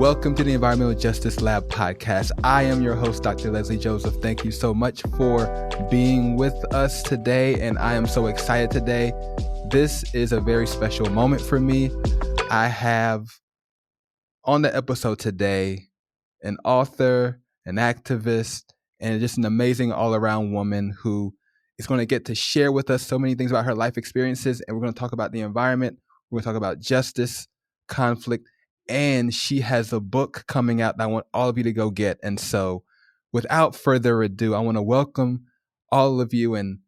Welcome to the Environmental Justice Lab podcast. I am your host, Dr. Lesley Joseph. Thank you so much for being with us today, and I am so excited today. This is a very special moment for me. I have on the episode today an author, an activist, and just an amazing all-around woman who is going to get to share with us so many things about her life experiences, and we're going to talk about the environment. We're going to talk about justice, conflict, and she has a book coming out that I want all of you to go get. And so without further ado, I want to welcome all of you and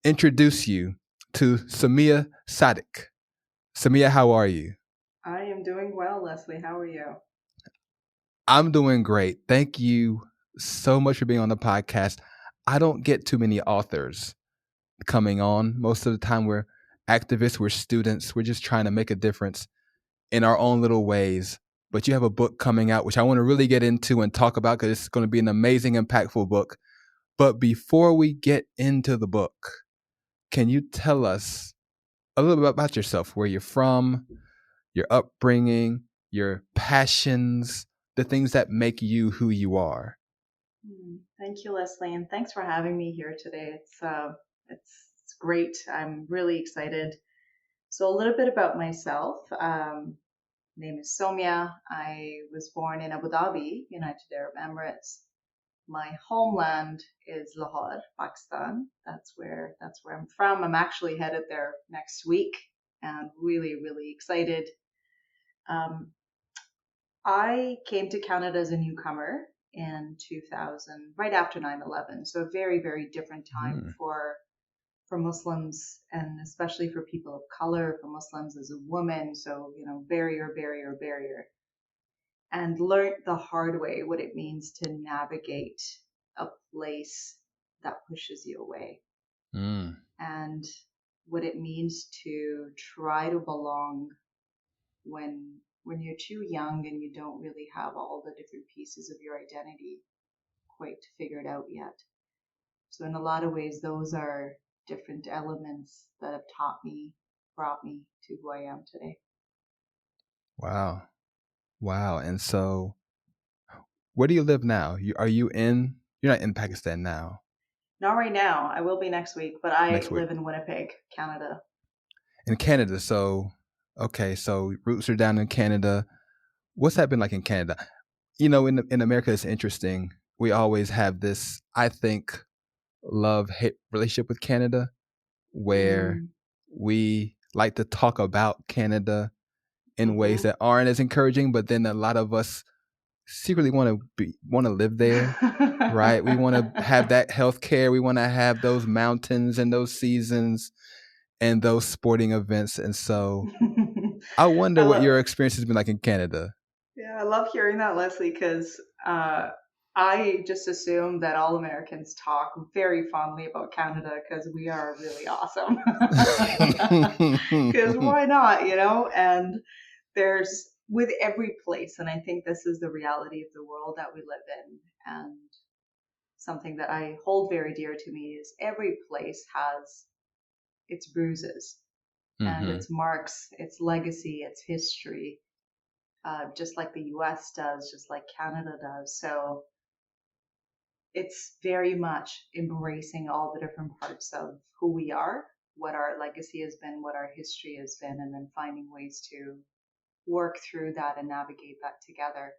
introduce you to Somia Sadiq. Somia, how are you? I am doing well, Lesley. How are you? I'm doing great. Thank you so much for being on the podcast. I don't get too many authors coming on. Most of the time we're activists, we're students, we're just trying to make a difference in our own little ways. But you have a book coming out, which I want to really get into and talk about because it's going to be an amazing, impactful book. But before we get into the book, can you tell us a little bit about yourself, where you're from, your upbringing, your passions, the things that make you who you are? Thank you, Lesley, and thanks for having me here today. It's great. I'm really excited. So a little bit about myself. Name is Somia. I was born in Abu Dhabi, United Arab Emirates. My homeland is Lahore, Pakistan. That's where I'm from. I'm actually headed there next week, and really, really excited. I came to Canada as a newcomer in 2000, right after 9/11. So a very, very different time for Muslims, and especially for people of color, for Muslims as a woman. So, barrier. And learned the hard way what it means to navigate a place that pushes you away. And what it means to try to belong when you're too young and you don't really have all the different pieces of your identity quite figured out yet. So in a lot of ways, those are different elements that have brought me to who I am today. Wow. And so where do you live now? You're not in Pakistan now? Not right now. I will be next week, but I live in Winnipeg, Canada. In Canada. So, okay. So roots are down in Canada. What's that been like in Canada? In America, it's interesting. We always have this, I think, love-hate relationship with Canada, where we like to talk about Canada in ways that aren't as encouraging, but then a lot of us secretly want to live there, right? We want to have that health care. We want to have those mountains and those seasons and those sporting events. And so I wonder what your experience has been like in Canada. Yeah, I love hearing that, Lesley, because I just assume that all Americans talk very fondly about Canada because we are really awesome. Because why not, And there's with every place, and I think this is the reality of the world that we live in, and something that I hold very dear to me is every place has its bruises and its marks, its legacy, its history. Just like the US does, just like Canada does. So it's very much embracing all the different parts of who we are, what our legacy has been, what our history has been, and then finding ways to work through that and navigate that together.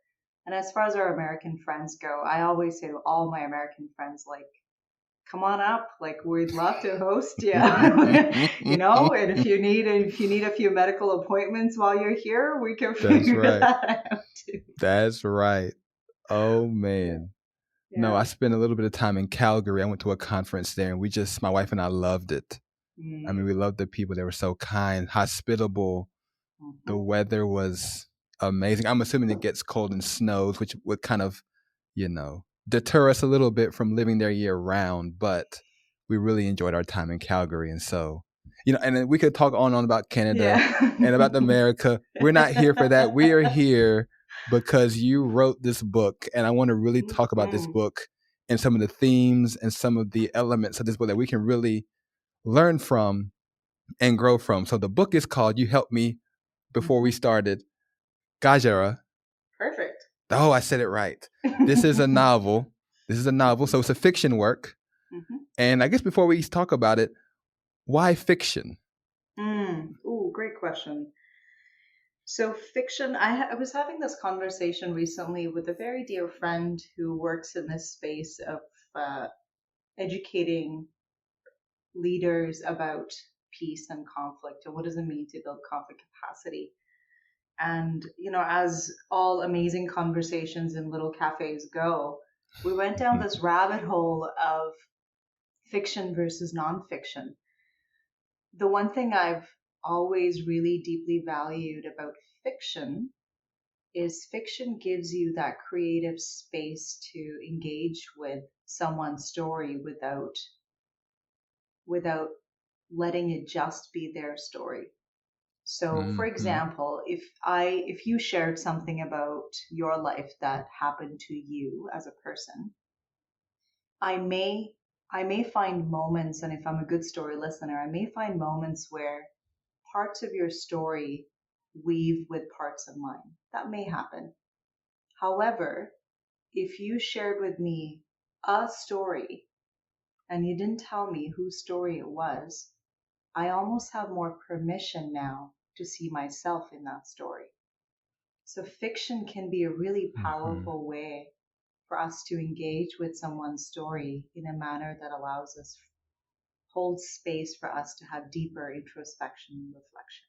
And as far as our American friends go, I always say to all my American friends, come on up, we'd love to host you. And if you need a few medical appointments while you're here, we can figure that out too. That's right. Oh man. Yeah. No, I spent a little bit of time in Calgary. I went to a conference there, and my wife and I loved it. I mean, we loved the people. They were so kind, hospitable. The weather was amazing. I'm assuming it gets cold and snows, which would kind of, deter us a little bit from living there year round, but we really enjoyed our time in Calgary. And so, and then we could talk on and on about Canada and about America. We're not here for that. We are here because you wrote this book, and I want to really talk about this book and some of the themes and some of the elements of this book that we can really learn from and grow from. So the book is called, you helped me before we started, Gajarah. Oh, I said it right. This is a novel. This is a novel, so it's a fiction work. Mm-hmm. And I guess before we talk about it, why fiction? Ooh, great question. So fiction, I was having this conversation recently with a very dear friend who works in this space of uh, educating leaders about peace and conflict and what does it mean to build conflict capacity. And, as all amazing conversations in little cafes go, we went down this rabbit hole of fiction versus nonfiction. The one thing I've always really deeply valued about fiction is fiction gives you that creative space to engage with someone's story without letting it just be their story. So for Mm-hmm. example, if you shared something about your life that happened to you as a person, I may I may find moments, and if I'm a good story listener, I may find moments where parts of your story weave with parts of mine. That may happen. However, if you shared with me a story and you didn't tell me whose story it was, I almost have more permission now to see myself in that story. So fiction can be a really Mm-hmm. powerful way for us to engage with someone's story in a manner that allows us hold space for us to have deeper introspection and reflection.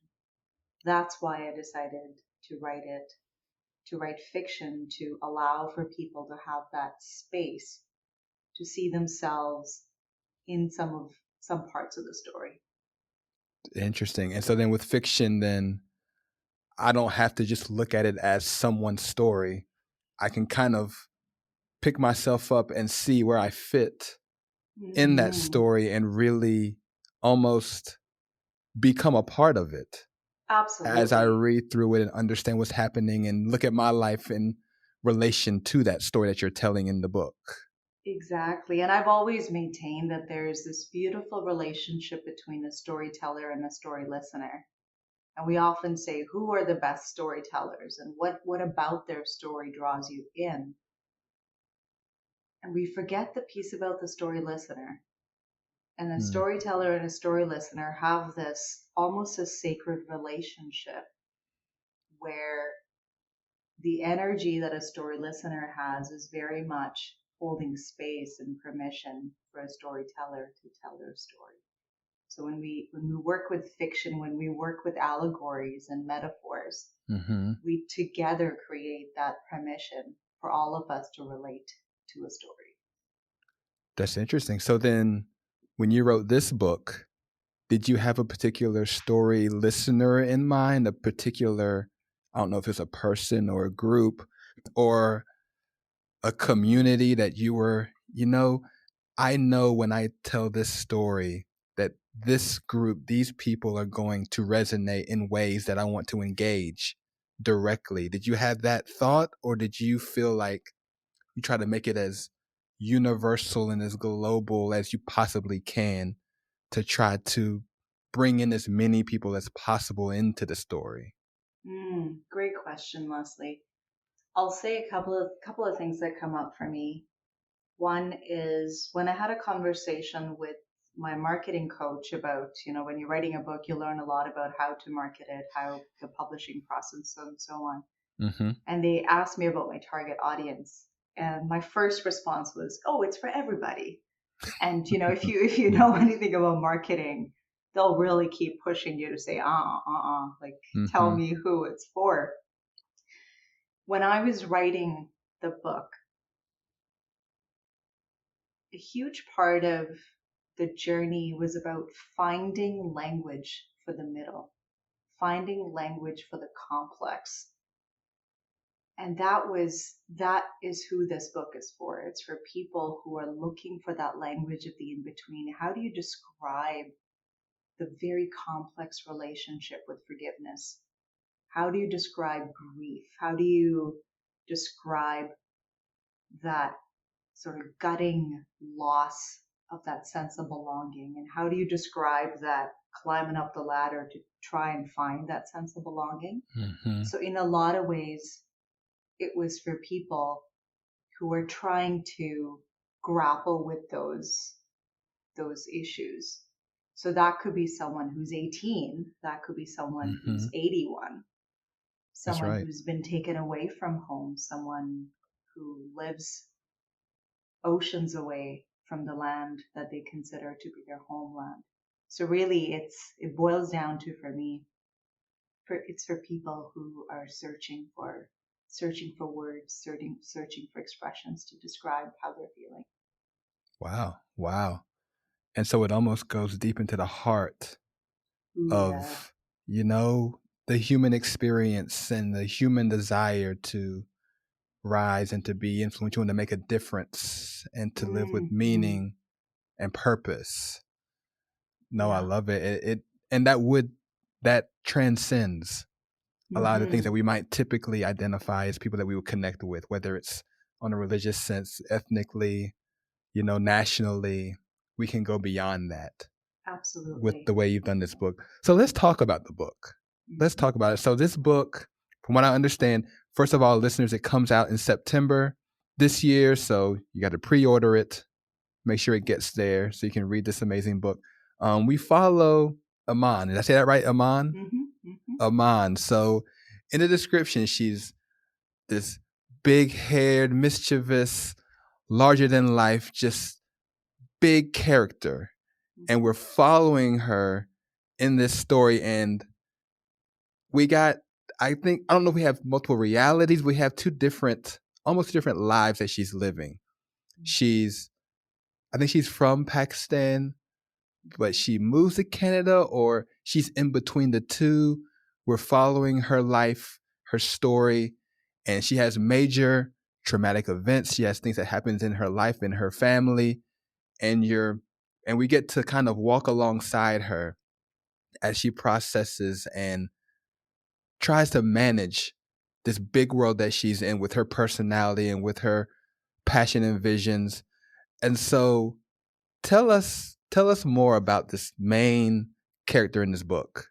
That's why I decided to write fiction to allow for people to have that space to see themselves in some parts of the story. Interesting. And so then with fiction, then I don't have to just look at it as someone's story. I can kind of pick myself up and see where I fit in that Hmm. story and really almost become a part of it as I Absolutely. read through it and understand what's happening and look at my life in relation to that story that you're telling in the book. Exactly. And I've always maintained that there's this beautiful relationship between a storyteller and a story listener. And we often say, who are the best storytellers and what about their story draws you in? And we forget the piece about the story listener. And a Mm. storyteller and a story listener have this almost a sacred relationship where the energy that a story listener has is very much holding space and permission for a storyteller to tell their story. So when we work with fiction, when we work with allegories and metaphors, Mm-hmm. we together create that permission for all of us to relate to a story. That's interesting. So then when you wrote this book, did you have a particular story listener in mind, a particular, I don't know if it's a person or a group or a community that you were, I know when I tell this story that this group, these people are going to resonate in ways that I want to engage directly. Did you have that thought, or did you feel like you try to make it as universal and as global as you possibly can to try to bring in as many people as possible into the story? Great question, Lesley. I'll say a couple of things that come up for me. One is when I had a conversation with my marketing coach about, when you're writing a book, you learn a lot about how to market it, how the publishing process, and so on. Mm-hmm. And they asked me about my target audience. And my first response was, "Oh, it's for everybody." And if you know anything about marketing, they'll really keep pushing you to say, like tell Mm-hmm. me who it's for. When I was writing the book, a huge part of the journey was about finding language for the middle, finding language for the complex. And that is who this book is for. It's for people who are looking for that language of the in between. How do you describe the very complex relationship with forgiveness? How do you describe grief? How do you describe that sort of gutting loss of that sense of belonging? And how do you describe that climbing up the ladder to try and find that sense of belonging? Mm-hmm. So, in a lot of ways, it was for people who are trying to grapple with those issues. So that could be someone who's 18, that could be someone Mm-hmm. who's 81, That's someone right. who's been taken away from home, someone who lives oceans away from the land that they consider to be their homeland. So really it boils down to, for me, it's for people who are searching for words, searching for expressions to describe how they're feeling. Wow. Wow. And so it almost goes deep into the heart Ooh, yeah. of, the human experience and the human desire to rise and to be influential and to make a difference and to live with Mm. meaning and purpose. No, I Yeah. love it. And that transcends a lot of things that Mm-hmm. we might typically identify as people that we would connect with, whether it's on a religious sense, ethnically, nationally. We can go beyond that with Absolutely. the way you've done this book. So let's talk about the book. Let's Mm-hmm. talk about it. So this book, from what I understand, first of all, listeners, it comes out in September this year. So you got to pre-order it. Make sure it gets there so you can read this amazing book. We follow Emahn. Did I say that right? Emahn? Mm-hmm. Mm-hmm. Emahn. So in the description, she's this big-haired, mischievous, larger than life, just big character. And we're following her in this story. And we got, I don't know if we have multiple realities. We have almost different lives that she's living. I think she's from Pakistan, but she moves to Canada, or she's in between the two. We're following her life, her story, and she has major traumatic events. She has things that happens in her life, in her family, and we get to kind of walk alongside her as she processes and tries to manage this big world that she's in with her personality and with her passion and visions. And so tell us more about this main character in this book.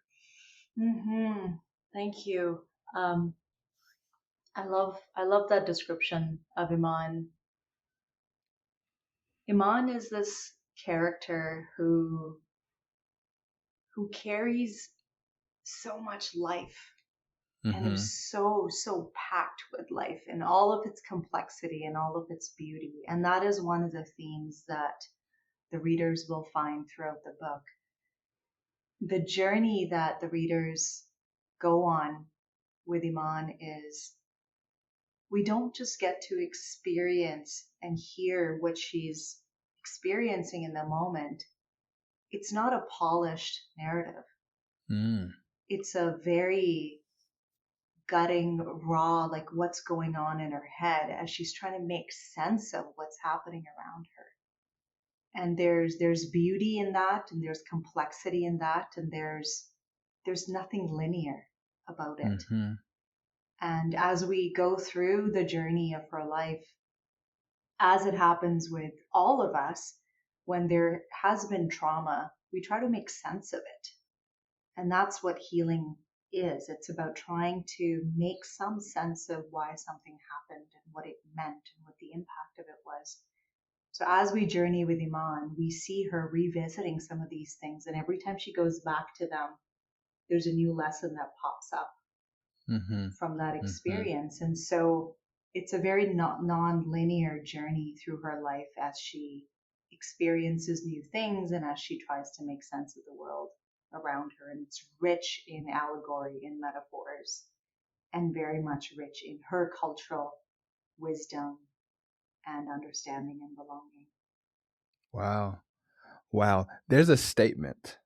Mm-hmm. Thank you. Um, I love that description of Iman. Iman is this character who carries so much life and Mm-hmm. is so packed with life in all of its complexity and all of its beauty. And that is one of the themes that the readers will find throughout the book. The journey that the readers go on with Iman is, we don't just get to experience and hear what she's experiencing in the moment. It's not a polished narrative. Mm. It's a very gutting, raw, like what's going on in her head as she's trying to make sense of what's happening around her. And there's beauty in that, and there's complexity in that, and there's nothing linear about it. Mm-hmm. And as we go through the journey of her life, as it happens with all of us, when there has been trauma, we try to make sense of it. And that's what healing is. It's about trying to make some sense of why something happened and what it meant and what the impact of it was. So as we journey with Iman, we see her revisiting some of these things. And every time she goes back to them, there's a new lesson that pops up Mm-hmm. from that Mm-hmm. experience. And so it's a very non-linear journey through her life as she experiences new things and as she tries to make sense of the world around her. And it's rich in allegory, in metaphors, and very much rich in her cultural wisdom and understanding and belonging. Wow. Wow. There's a statement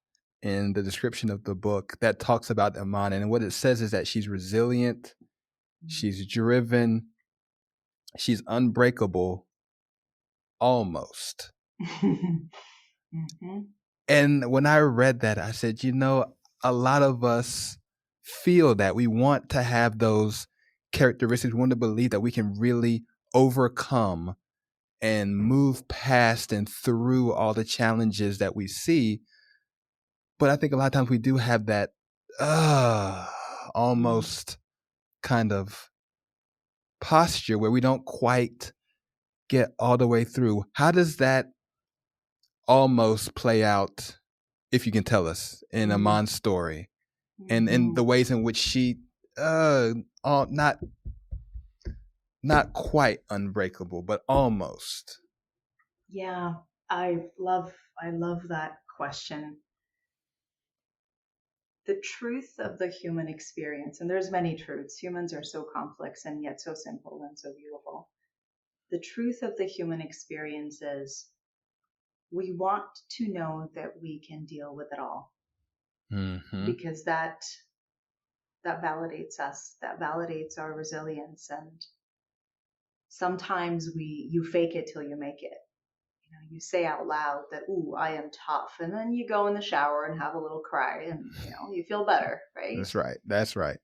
in the description of the book that talks about Emahn, and what it says is that she's resilient, she's driven, she's unbreakable, almost. Mm-hmm. And when I read that, I said, a lot of us feel that we want to have those characteristics. We want to believe that we can really overcome and move past and through all the challenges that we see. But I think a lot of times we do have that Mm. almost kind of posture where we don't quite get all the way through. How does that almost play out, if you can tell us, in Emahn's story, and in the ways in which she not quite unbreakable, but almost? Yeah, I love that question. The truth of the human experience, and there's many truths. Humans are so complex and yet so simple and so beautiful. The truth of the human experience is we want to know that we can deal with it all, because that validates us, that validates our resilience. And sometimes you fake it till you make it. You say out loud that, "Ooh, I am tough," and then you go in the shower and have a little cry, and you feel better, right? That's right.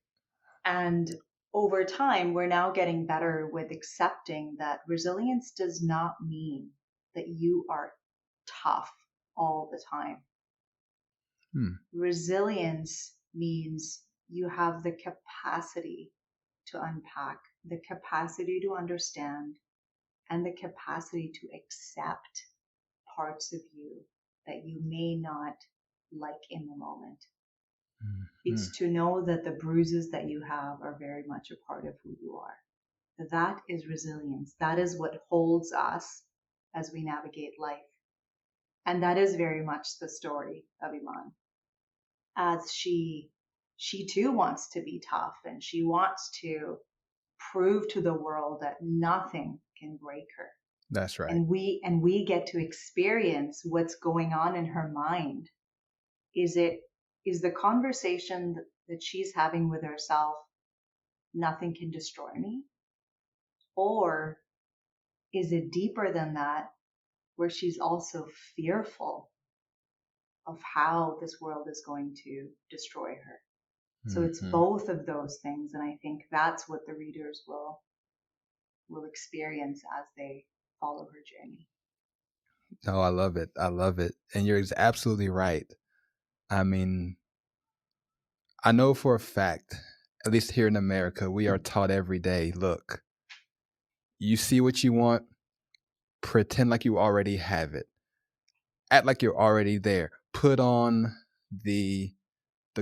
And over time, we're now getting better with accepting that resilience does not mean that you are tough all the time. Resilience means you have the capacity to unpack, the capacity to understand, and the capacity to accept parts of you that you may not like in the moment. It's to know that the bruises that you have are very much a part of who you are. That is resilience. That is what holds us as we navigate life. And that is very much the story of Emahn. As she too wants to be tough, and she wants to prove to the world that nothing can break her. That's right. And we get to experience what's going on in her mind. Is the conversation that she's having with herself, nothing can destroy me? Or is it deeper than that, where she's also fearful of how this world is going to destroy her? So it's both of those things, and I think that's what the readers will experience as they follow her journey. No, I love it. I love it. And you're absolutely right. I mean, I know for a fact, at least here in America, we are taught every day, look, you see what you want, pretend like you already have it. Act like you're already there. Put on the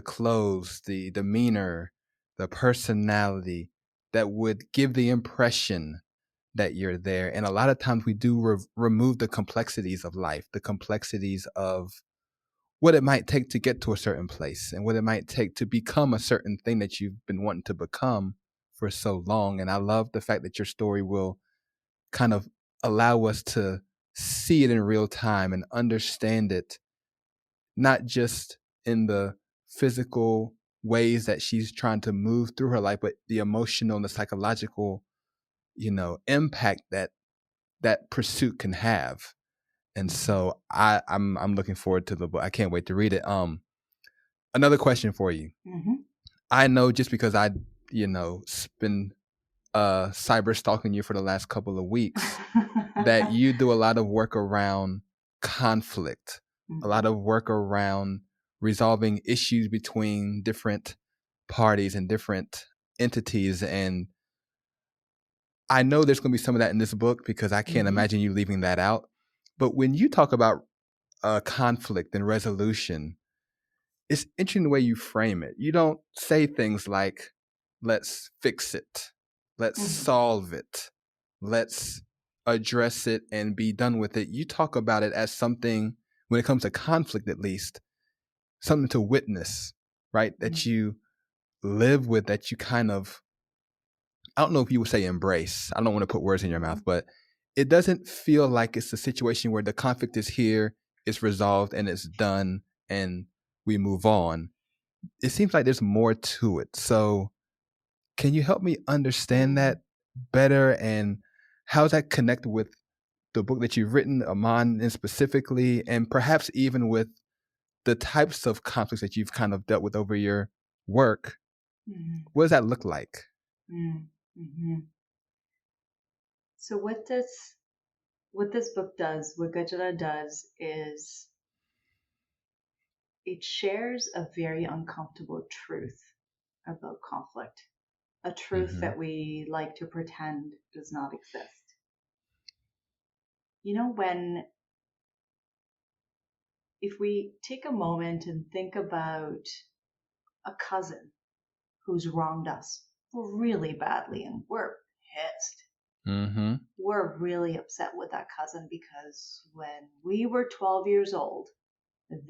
clothes, the demeanor, the personality that would give the impression that you're there. And a lot of times we do remove the complexities of life, the complexities of what it might take to get to a certain place and what it might take to become a certain thing that you've been wanting to become for so long. And I love the fact that your story will kind of allow us to see it in real time and understand it, not just in the physical ways that she's trying to move through her life, but the emotional and the psychological, impact that pursuit can have. And so I'm looking forward to the book. I can't wait to read it. Another question for you. I know just because I, been cyber stalking you for the last couple of weeks, that you do a lot of work around conflict, a lot of work around resolving issues between different parties and different entities. And I know there's going to be some of that in this book because I can't imagine you leaving that out. But when you talk about conflict and resolution, it's interesting the way you frame it. You don't say things like, let's fix it, let's solve it, let's address it and be done with it. You talk about it as something, when it comes to conflict at least, something to witness, right? That you live with, that you kind of, I don't know if you would say embrace. I don't want to put words in your mouth, but it doesn't feel like it's a situation where the conflict is here, it's resolved, and it's done, and we move on. It seems like there's more to it. So can you help me understand that better, and how does that connect with the book that you've written, Emahn, and specifically, and perhaps even with the types of conflicts that you've kind of dealt with over your work? What does that look like? So what this book does, what Gajarah does, is it shares a very uncomfortable truth about conflict. a truth that we like to pretend does not exist. You know, if we take a moment and think about a cousin who's wronged us really badly and we're pissed. Mm-hmm. We're really upset with that cousin because when we were 12 years old,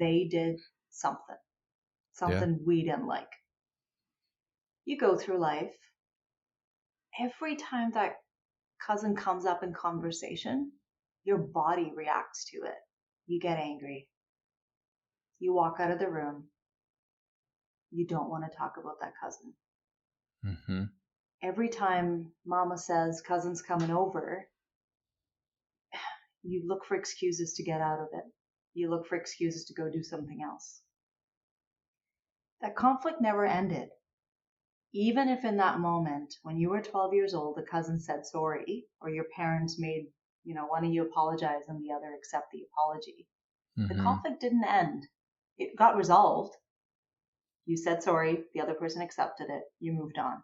they did something we didn't like. You go through life, every time that cousin comes up in conversation, your body reacts to it. You get angry. You walk out of the room. You don't want to talk about that cousin. Mm-hmm. Every time mama says cousin's coming over, you look for excuses to get out of it. You look for excuses to go do something else. That conflict never ended. Even if in that moment, when you were 12 years old, a cousin said sorry, or your parents made, one of you apologize and the other accept the apology, the conflict didn't end. It got resolved. You said sorry, the other person accepted it, you moved on.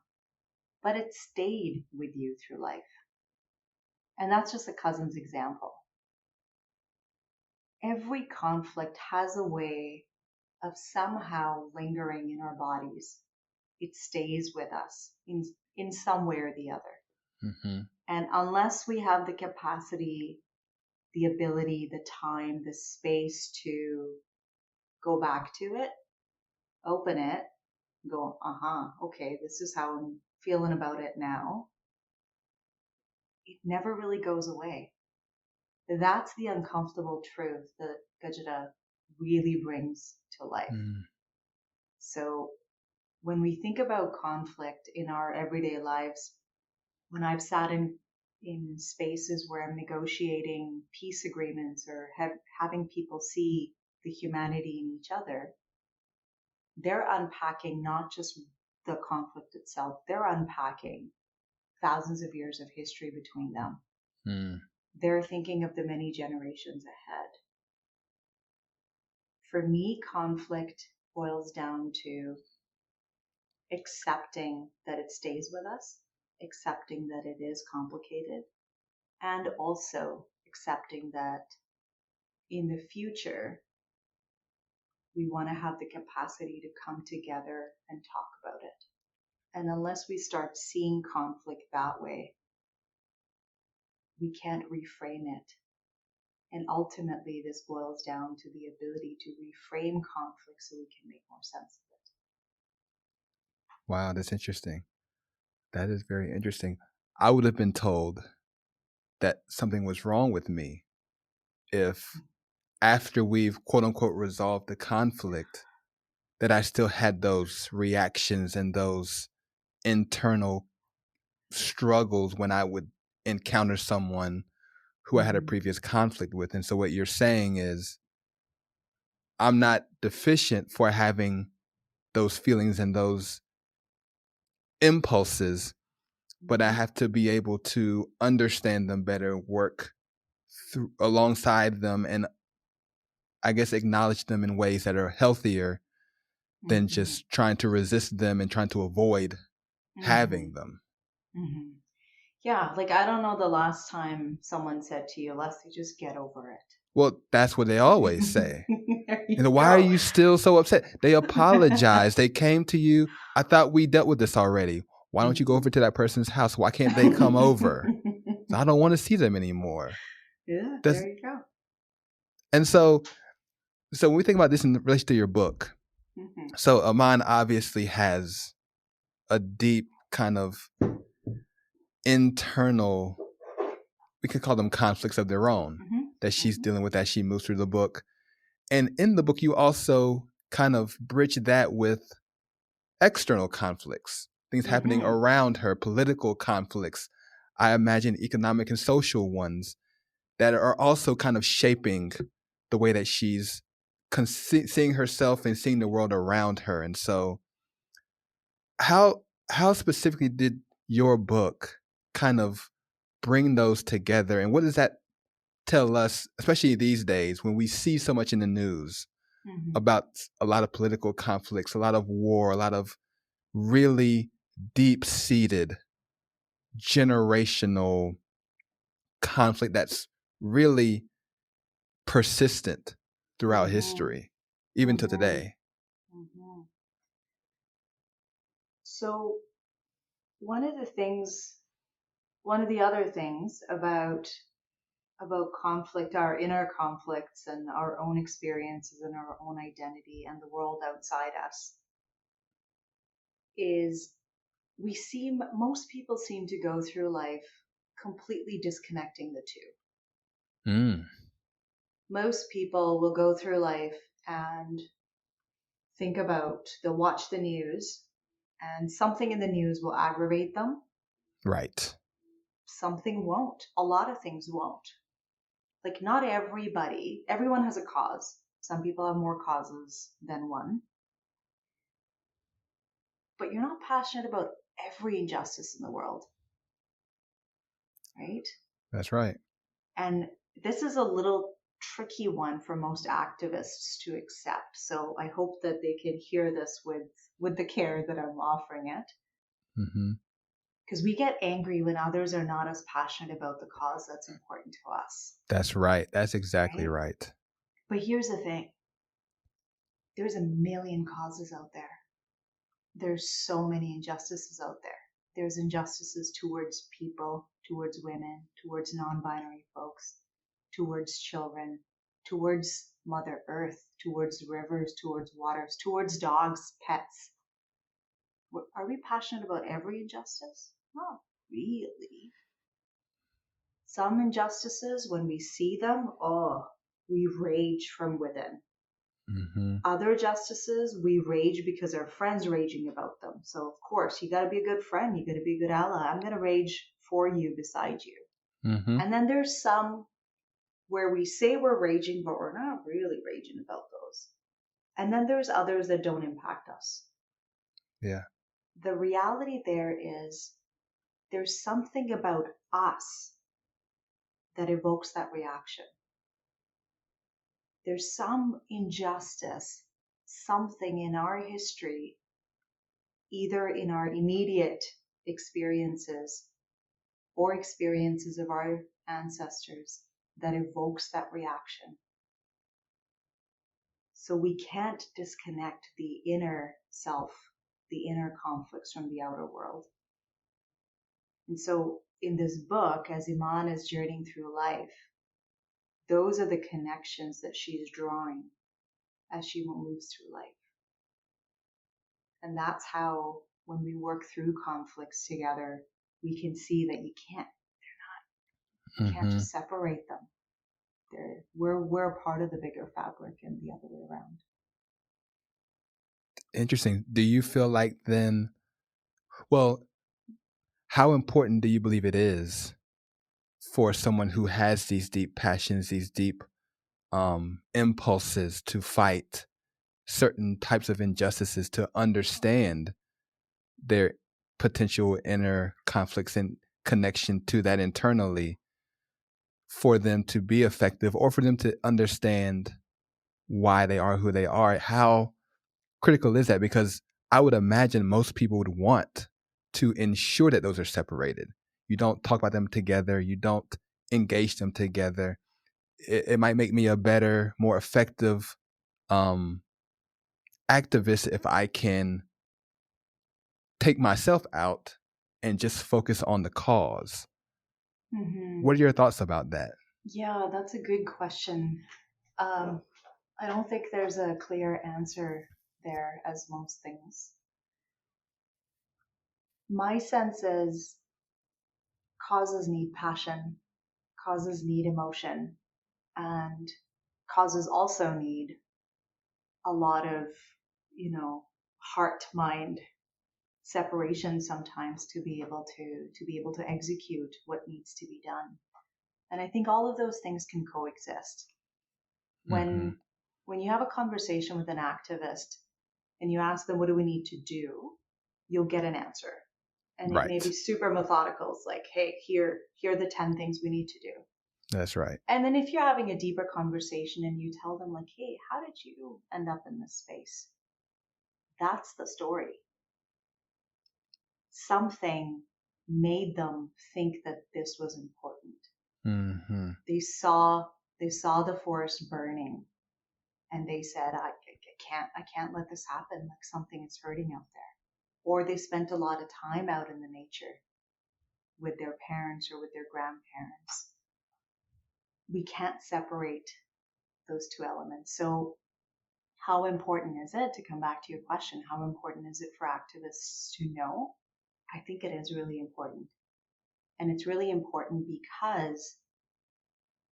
But it stayed with you through life. And that's just a cousin's example. Every conflict has a way of somehow lingering in our bodies. It stays with us in some way or the other. And unless we have the capacity, the ability, the time, the space to go back to it, open it, go, okay, this is how I'm feeling about it now, it never really goes away. That's the uncomfortable truth that Gajarah really brings to life. So when we think about conflict in our everyday lives, when I've sat in spaces where I'm negotiating peace agreements or having people see the humanity in each other, they're unpacking not just the conflict itself, they're unpacking thousands of years of history between them. They're thinking of the many generations ahead. For me, conflict boils down to accepting that it stays with us, accepting that it is complicated, and also accepting that in the future, we want to have the capacity to come together and talk about it. And unless we start seeing conflict that way, we can't reframe it. And ultimately, this boils down to the ability to reframe conflict so we can make more sense of it. Wow, that's interesting. That is very interesting. I would have been told that something was wrong with me if after we've quote unquote resolved the conflict, that I still had those reactions and those internal struggles when I would encounter someone who I had a previous conflict with. And so what you're saying is I'm not deficient for having those feelings and those impulses, but I have to be able to understand them better, work alongside them, and I guess acknowledge them in ways that are healthier than just trying to resist them and trying to avoid having them. Yeah, like I don't know the last time someone said to you, Lesley, just get over it. Well, that's what they always say. And why are you still so upset? They apologized. They came to you. I thought we dealt with this already. Why don't you go over to that person's house? Why can't they come over? So I don't want to see them anymore. Yeah, there you go. And so when we think about this in relation to your book, so Emahn obviously has a deep kind of internal, we could call them conflicts of their own, that she's dealing with as she moves through the book. And in the book, you also kind of bridge that with external conflicts, things happening around her, political conflicts, I imagine economic and social ones that are also kind of shaping the way that she's seeing herself and seeing the world around her. And so how specifically did your book kind of bring those together? And what does that tell us, especially these days when we see so much in the news about a lot of political conflicts, a lot of war, a lot of really deep-seated generational conflict that's really persistent throughout Mm-hmm. history, even to Mm-hmm. today. Mm-hmm. So one of the things, one of the other things about conflict, our inner conflicts and our own experiences and our own identity and the world outside us is most people seem to go through life completely disconnecting the two. Mm, Most people will go through life and they'll watch the news and something in the news will aggravate them. right. Something won't. A lot of things won't. Like, not everyone has a cause. Some people have more causes than one. But you're not passionate about every injustice in the world, right? That's right. And this is a little tricky one for most activists to accept. So I hope that they can hear this with the care that I'm offering it. Mm-hmm. Because we get angry when others are not as passionate about the cause that's important to us, That's right. That's exactly right? right. But here's the thing. There's a million causes out there. There's so many injustices out there. There's injustices towards people, towards women, towards non-binary folks, towards children, towards Mother Earth, towards rivers, towards waters, towards dogs, pets. Are we passionate about every injustice? Not really. Some injustices, when we see them, we rage from within. Mm-hmm. Other justices, we rage because our friends raging about them. So of course, you got to be a good friend. You got to be a good ally. I'm going to rage for you, beside you. Mm-hmm. And then there's some where we say we're raging, but we're not really raging about those. And then there's others that don't impact us. Yeah. The reality there is there's something about us that evokes that reaction. There's some injustice, something in our history, either in our immediate experiences or experiences of our ancestors, that evokes that reaction. So we can't disconnect the inner self, the inner conflicts from the outer world. And so in this book, as Emahn is journeying through life, those are the connections that she's drawing as she moves through life. And that's how, when we work through conflicts together, we can see that you can't Mm-hmm. just separate them. We're a part of the bigger fabric and the other way around. Interesting. Do you feel like then, well, how important do you believe it is for someone who has these deep passions, these deep impulses to fight certain types of injustices, to understand their potential inner conflicts and connection to that internally, for them to be effective or for them to understand why they are who they are? How critical is that? Because I would imagine most people would want to ensure that those are separated. You don't talk about them together. You don't engage them together. It might make me a better, more effective um, activist if I can take myself out and just focus on the cause. Mm-hmm. What are your thoughts about that? Yeah, that's a good question. I don't think there's a clear answer there, as most things. My sense is causes need passion, causes need emotion, and causes also need a lot of, heart mind separation sometimes to be able to execute what needs to be done. And I think all of those things can coexist. Mm-hmm. When you have a conversation with an activist and you ask them, what do we need to do? You'll get an answer. And it may be Right. super methodical. It's like, hey, here are the 10 things we need to do. That's right. And then if you're having a deeper conversation and you tell them, like, hey, how did you end up in this space? That's the story. something made them think that this was important. Mm-hmm. They saw the forest burning, and they said, I can't let this happen. Like something is hurting out there. Or they spent a lot of time out in the nature with their parents or with their grandparents. We can't separate those two elements. So how important is it, to come back to your question, how important is it for activists to know? I think it is really important. And it's really important because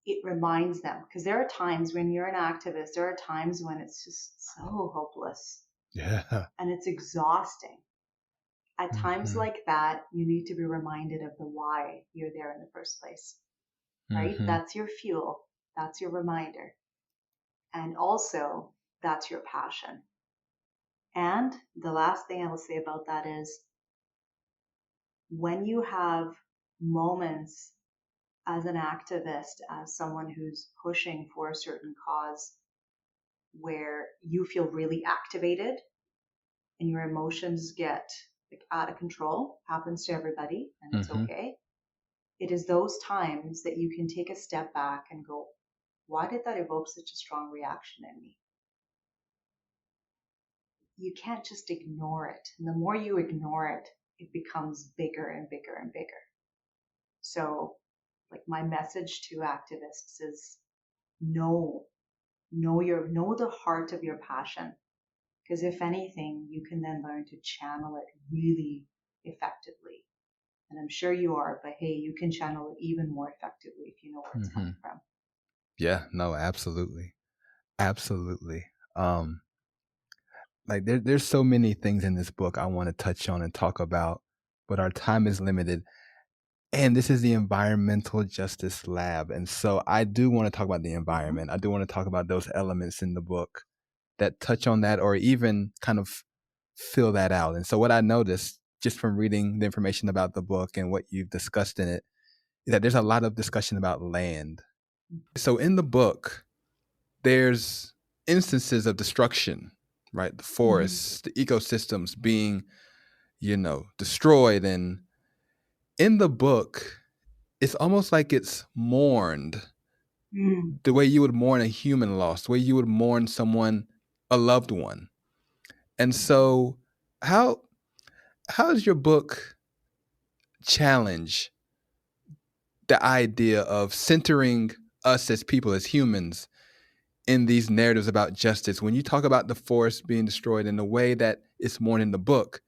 it reminds them, because there are times when you're an activist, there are times when it's just so hopeless. Yeah. And it's exhausting. At times Mm-hmm. like that, you need to be reminded of the why you're there in the first place, right? Mm-hmm. That's your fuel. That's your reminder. And also, that's your passion. And the last thing I will say about that is, when you have moments as an activist, as someone who's pushing for a certain cause, where you feel really activated and your emotions get like out of control, happens to everybody, and it's Mm-hmm. okay. It is those times that you can take a step back and go, why did that evoke such a strong reaction in me? You can't just ignore it. And the more you ignore it, it becomes bigger and bigger and bigger. So, like, my message to activists is know the heart of your passion. Because if anything, you can then learn to channel it really effectively. And I'm sure you are, but hey, you can channel it even more effectively if you know where it's Mm-hmm. coming from. Yeah, no, absolutely. Absolutely. Um, like there's so many things in this book I want to touch on and talk about, but our time is limited. And this is the Environmental Justice Lab. And so I do want to talk about the Mm-hmm. environment. I do want to talk about those elements in the book that touch on that or even kind of fill that out. And so what I noticed just from reading the information about the book and what you've discussed in it is that there's a lot of discussion about land. So in the book, there's instances of destruction, right? The Mm-hmm. forests, the ecosystems being, destroyed. And in the book, it's almost like it's mourned Mm-hmm. the way you would mourn a human loss, the way you would mourn someone, a loved one. And so how does your book challenge the idea of centering us as people, as humans, in these narratives about justice? When you talk about the forest being destroyed in the way that it's mourned in the book,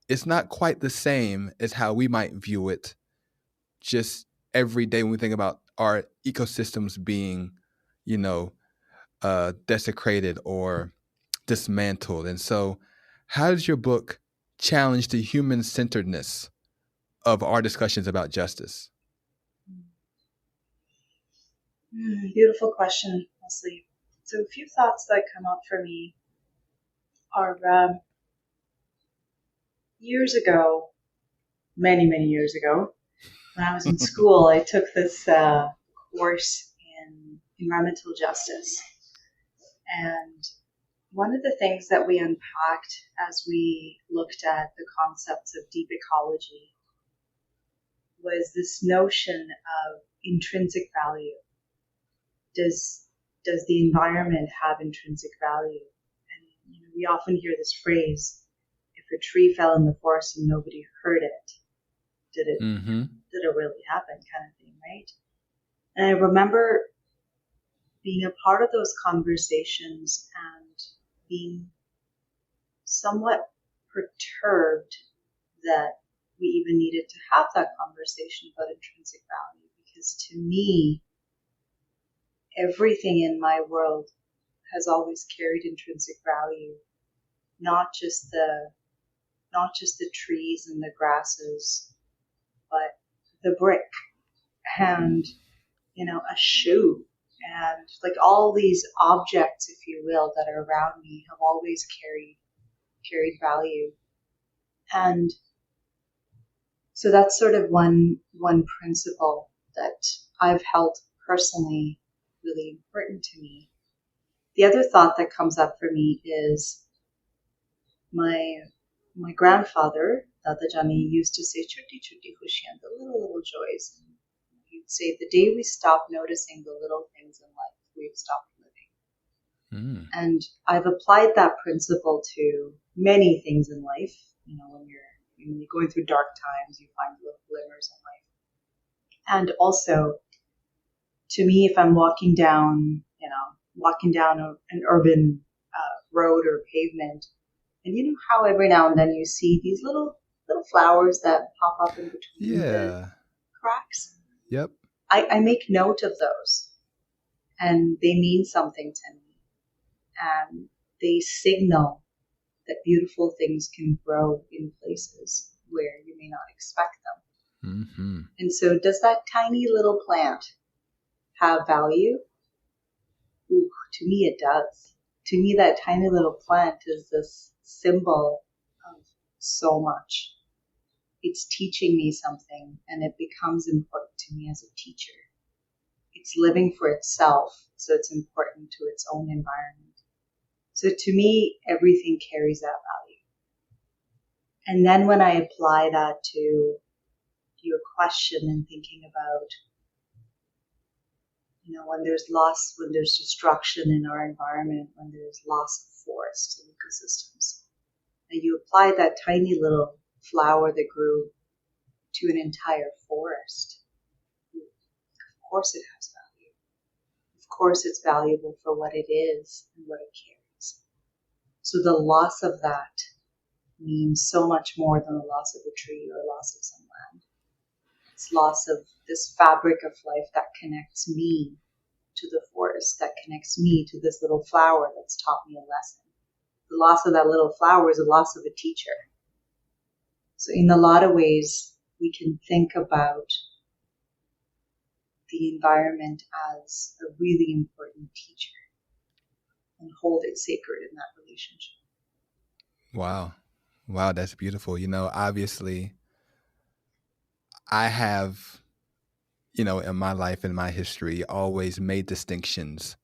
it's not quite the same as how we might view it just every day when we think about our ecosystems being, you know, desecrated or dismantled. And so, how does your book challenge the human centeredness of our discussions about justice? Beautiful question, Lesley. So, a few thoughts that come up for me are years ago, many years ago, when I was in school, I took this course in environmental justice. And one of the things that we unpacked as we looked at the concepts of deep ecology was this notion of intrinsic value. Does the environment have intrinsic value? And we often hear this phrase, if a tree fell in the forest and nobody heard it, did it Mm-hmm. did it really happen, kind of thing, right? And I remember being a part of those conversations and being somewhat perturbed that we even needed to have that conversation about intrinsic value, because to me, everything in my world has always carried intrinsic value, not just the trees and the grasses, but the brick and a shoe, and like all these objects, if you will, that are around me have always carried value. And so that's sort of one principle that I've held personally really important to me. The other thought that comes up for me is my grandfather Dada Jani used to say, "Chutti chutti khushiyan," the little joys. And he'd say, the day we stop noticing the little things in life, we've stopped living. And I've applied that principle to many things in life. When you're going through dark times, you find little glimmers in life. And also, to me, if I'm walking down an urban road or pavement, and you know how every now and then you see these little flowers that pop up in between the cracks? Yep. I make note of those, and they mean something to me. And they signal that beautiful things can grow in places where you may not expect them. Mm-hmm. And so, does that tiny little plant have value? Ooh, to me, it does. To me, that tiny little plant is this symbol of so much. It's teaching me something, and it becomes important to me as a teacher. It's living for itself, so it's important to its own environment. So to me, everything carries that value. And then when I apply that to your question and thinking about, when there's loss, when there's destruction in our environment, when there's loss of forests and ecosystems, and you apply that tiny little flower that grew to an entire forest, of course it has value. Of course it's valuable for what it is and what it carries. So the loss of that means so much more than the loss of a tree or loss of some land. It's loss of this fabric of life that connects me to the forest, that connects me to this little flower that's taught me a lesson. The loss of that little flower is a loss of a teacher. So in a lot of ways, we can think about the environment as a really important teacher and hold it sacred in that relationship. Wow, that's beautiful. Obviously, I have, in my life, in my history, always made distinctions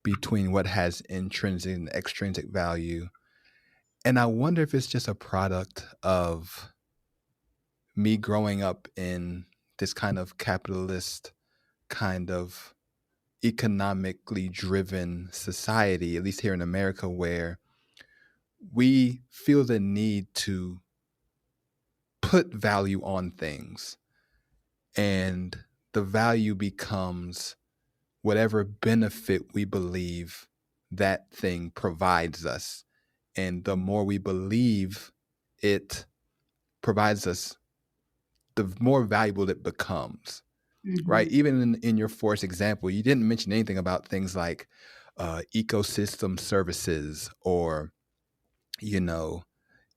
between what has intrinsic and extrinsic value. And I wonder if it's just a product of me growing up in this kind of capitalist, kind of economically driven society, at least here in America, where we feel the need to put value on things, and the value becomes whatever benefit we believe that thing provides us. And the more we believe it provides us, the more valuable it becomes. Mm-hmm. Right? Even in your forest example, you didn't mention anything about things like ecosystem services or,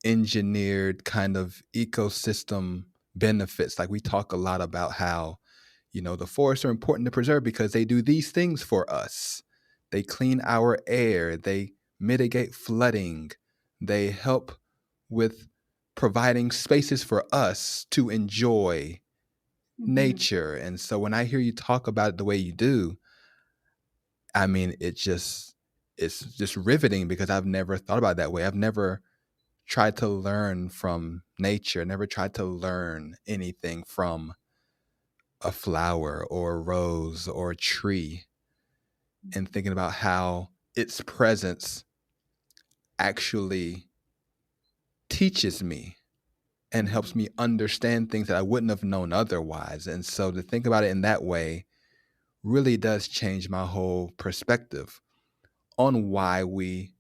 engineered kind of ecosystem benefits. Like, we talk a lot about how, the forests are important to preserve because they do these things for us. They clean our air, they mitigate flooding, they help with providing spaces for us to enjoy nature. And so when I hear you talk about it the way you do, I mean, it's just riveting, because I've never thought about it that way. I've never tried to learn from nature, never tried to learn anything from a flower or a rose or a tree, and thinking about how its presence actually teaches me and helps me understand things that I wouldn't have known otherwise. And so to think about it in that way really does change my whole perspective on why we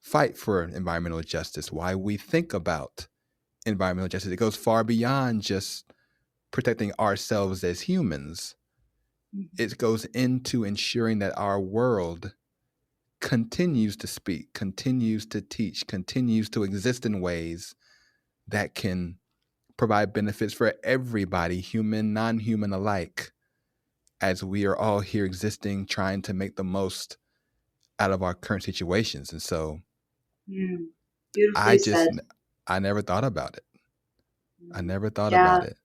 fight for environmental justice, why we think about environmental justice. It goes far beyond just protecting ourselves as humans. It goes into ensuring that our world continues to speak, continues to teach, continues to exist in ways that can provide benefits for everybody, human, non-human alike, as we are all here existing, trying to make the most out of our current situations. And so Beautifully said. I never thought about it. I never thought Yeah. about it.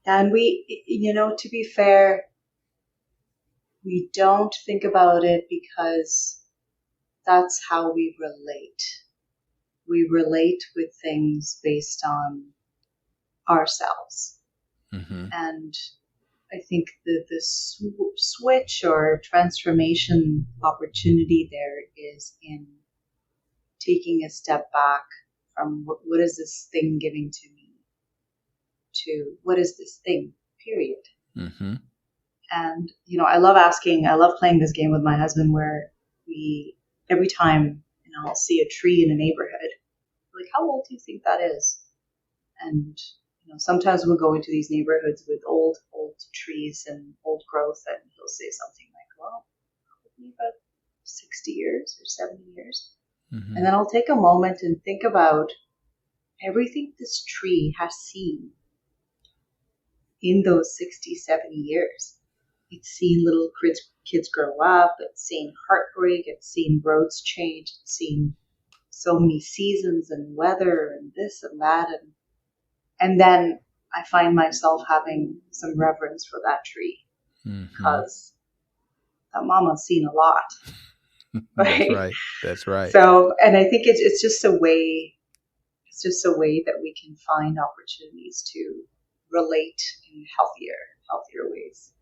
And we, to be fair, we don't think about it because that's how we relate. we relate with things based on ourselves. Mm-hmm. And I think the switch or transformation opportunity there is in taking a step back from what is this thing giving to me to what is this thing, period. Mm-hmm. And, I love playing this game with my husband where every time, I'll see a tree in a neighborhood, like, how old do you think that is? And, sometimes we'll go into these neighborhoods with old trees and old growth, and he'll say something like, well, probably about 60 years or 70 years. Mm-hmm. And then I'll take a moment and think about everything this tree has seen in those 60, 70 years. It's seen little kids grow up. It's seen heartbreak. It's seen roads change. It's seen so many seasons and weather and this and that. And then I find myself having some reverence for that tree because that mama's seen a lot. Right? That's right. So, and I think it's just a way that we can find opportunities to relate in healthier ways.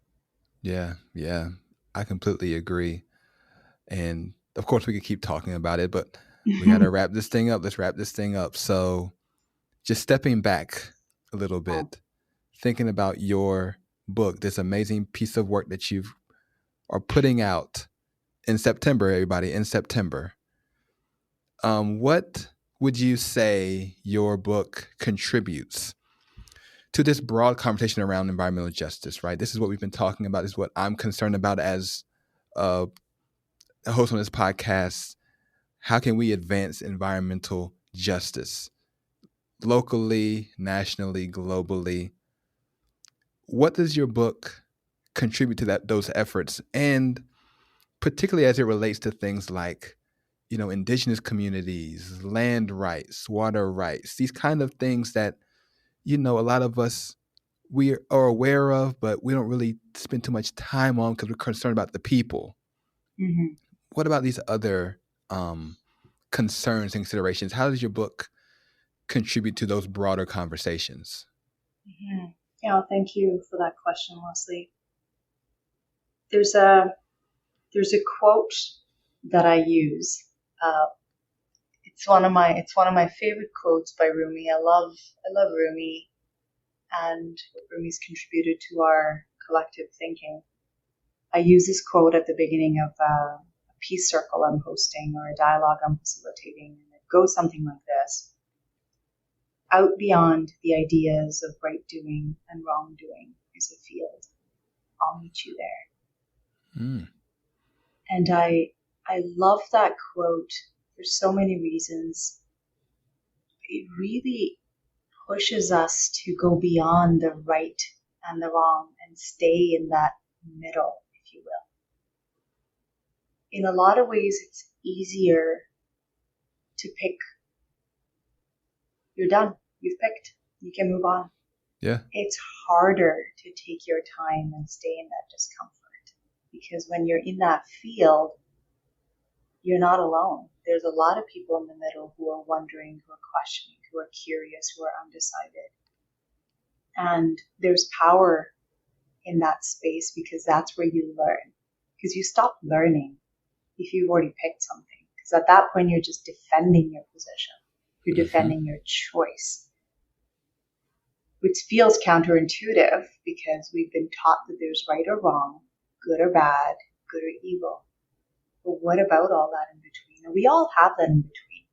Yeah. I completely agree. And of course we could keep talking about it, but we got to wrap this thing up. Let's wrap this thing up. So just stepping back a little bit, thinking about your book, this amazing piece of work that you are putting out in September, everybody, in September. What would you say your book contributes to this broad conversation around environmental justice, right? This is what we've been talking about. This is what I'm concerned about as a host on this podcast. How can we advance environmental justice locally, nationally, globally? What does your book contribute to those efforts? And particularly as it relates to things like, indigenous communities, land rights, water rights, these kind of things that, a lot of us, we are aware of, but we don't really spend too much time on because we're concerned about the people. Mm-hmm. What about these other concerns and considerations? How does your book contribute to those broader conversations? Mm-hmm. Yeah, thank you for that question, Lesley. There's a quote that I use. It's one of my favorite quotes by Rumi. I love Rumi and what Rumi's contributed to our collective thinking. I use this quote at the beginning of a peace circle I'm hosting or a dialogue I'm facilitating, and it goes something like this: out beyond the ideas of right doing and wrongdoing is a field. I'll meet you there. And I love that quote for so many reasons. It really pushes us to go beyond the right and the wrong and stay in that middle, if you will. In a lot of ways, it's easier to pick. You're done. You've picked. You can move on. Yeah. It's harder to take your time and stay in that discomfort, because when you're in that field, you're not alone. There's a lot of people in the middle who are wondering, who are questioning, who are curious, who are undecided. And there's power in that space because that's where you learn. Because you stop learning if you've already picked something. Because at that point, you're just defending your position. You're defending your choice, which feels counterintuitive because we've been taught that there's right or wrong, good or bad, good or evil. But what about all that in between? And we all have that in between.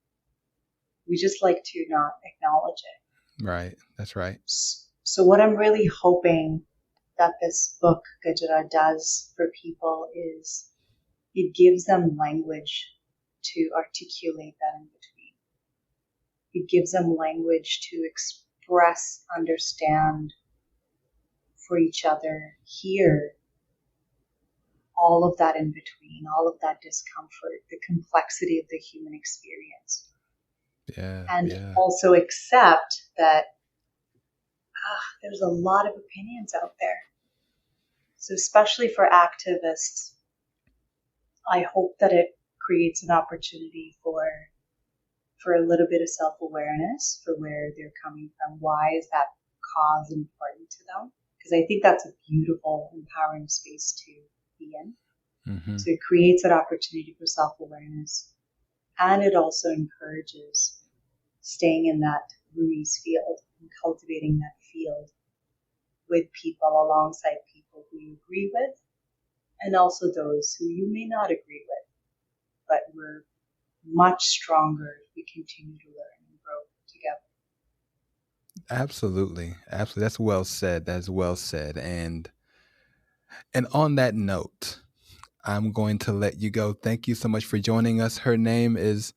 We just like to not acknowledge it. Right. That's right. So what I'm really hoping that this book, Gajarah, does for people is it gives them language to articulate that in between. It gives them language to express, understand for each other, hear all of that in between, all of that discomfort, the complexity of the human experience. And also accept that there's a lot of opinions out there. So especially for activists, I hope that it creates an opportunity for for a little bit of self-awareness for where they're coming from. Why is that cause important to them? Because I think that's a beautiful, empowering space to be in. Mm-hmm. So it creates that opportunity for self-awareness. And it also encourages staying in that Ruiz field and cultivating that field with people, alongside people who you agree with, and also those who you may not agree with. But we're much stronger if we continue to learn and grow together. Absolutely. Absolutely. That's well said. That's well said. And on that note, I'm going to let you go. Thank you so much for joining us. Her name is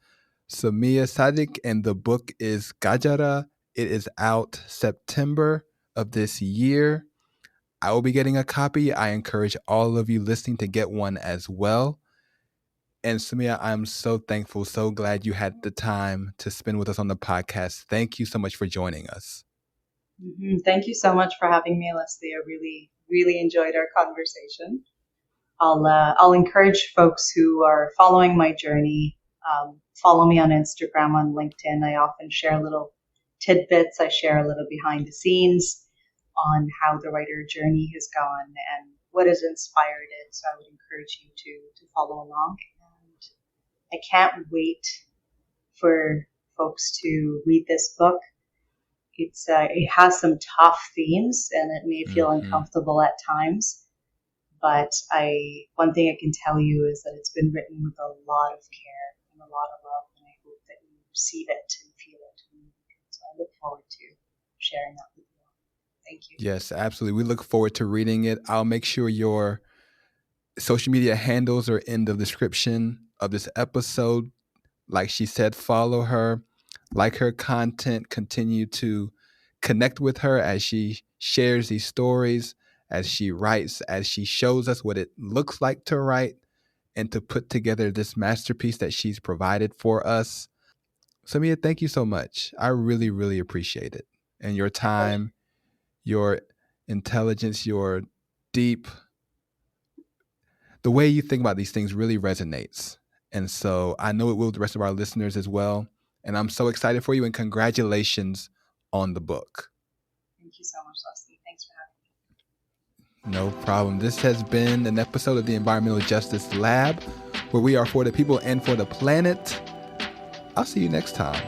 Somia Sadiq, and the book is Gajarah. It is out September of this year. I will be getting a copy. I encourage all of you listening to get one as well. And Somia, I'm so thankful, so glad you had the time to spend with us on the podcast. Thank you so much for joining us. Mm-hmm. Thank you so much for having me, Lesley. I really, really enjoyed our conversation. I'll encourage folks who are following my journey. Follow me on Instagram, on LinkedIn. I often share little tidbits. I share a little behind the scenes on how the writer journey has gone and what has inspired it. So I would encourage you to follow along. And I can't wait for folks to read this book. It has some tough themes and it may feel uncomfortable at times. But one thing I can tell you is that it's been written with a lot of care and a lot of love, and I hope that you receive it and feel it. So I look forward to sharing that with you. Thank you. Yes, absolutely. We look forward to reading it. I'll make sure your social media handles are in the description of this episode. Like she said, follow her, like her content, continue to connect with her as she shares these stories, as she writes, as she shows us what it looks like to write and to put together this masterpiece that she's provided for us. Somia, thank you so much. I really, really appreciate it. And your time, your intelligence, your deep, the way you think about these things really resonates. And so I know it will with the rest of our listeners as well. And I'm so excited for you and congratulations on the book. Thank you so much, Lesley. Thanks for having me. No problem. This has been an episode of the Environmental Justice Lab, where we are for the people and for the planet. I'll see you next time.